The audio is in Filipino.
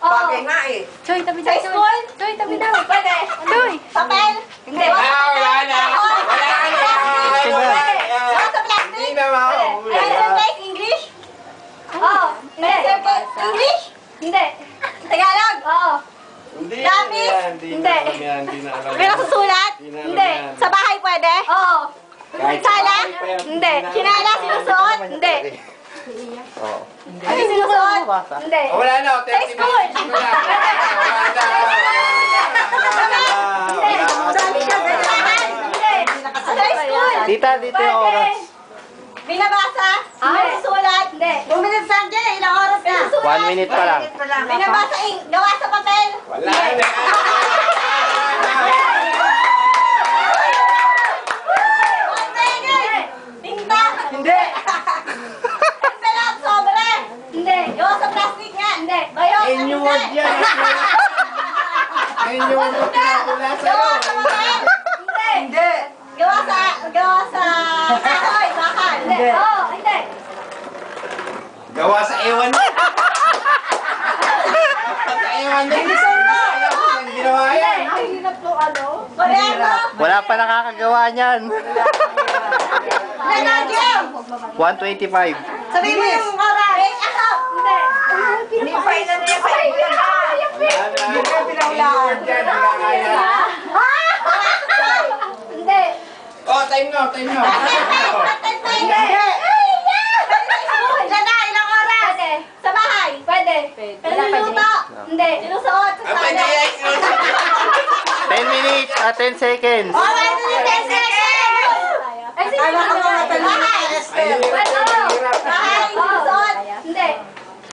Bagay nga eh. Choy, tabi Sa daw. school? Choy, tabi daw. Pwede. Choy. Papel? Hindi. Wala na. Wala na. Gawa sa plastic? Hindi na mahuli. Exercise English? Oo. Exercise English? Hindi. Tagalog? Oo. Hindi. Lapis? Hindi. Hindi na alam. May nasusulat? Hindi. Sa bahay pwede? Oo. Kahit Sala? sa bahay pa yan, Hindi. Kinala sinusuot? Hindi. Oo. Ano sinusuot? Hindi. Wala na. Sa school? Wala na. Sa school? Tita, dito yung oras. Binabasa? Sinusulat? Hindi. 2 minutes lang dyan. Ilang oras na? 1 minute pa lang. Binabasa gawa sa papel? Wala na. Tinta? Hindi. Envelope, sobre? Hindi. Gawa sa plastic nga? Hindi. Bayo? Inyuwag yan. Inyuwag mo pinakula Gawa sa'yo. sa papel? Hindi. Hindi. Gawa sa kahoy, bakal? Hindi. Oo, hindi. Gawa sa ewan mo. Sa ewan mo. Ayaw ko nang ginawa yan. Ay, hirap to ano? Wala. Wala pa nakakagawa niyan. Nanagyan! 125. Sabihin mo yung oras. Ako! Hindi. Hindi pa ilan niya pa yung Hindi ka pinaulaan. Hindi. Oh, time now, time now. Hindi. Ilan na? Ilang oras? Pwede. Sa bahay? Pwede. Niluluto? Hindi. Sinusuot sa Ang pwede sala? yan. 10 minutes at 10 seconds. Oh, 1 minute, 10 seconds! Ay, sige. Bahay? Ayun. Pwede.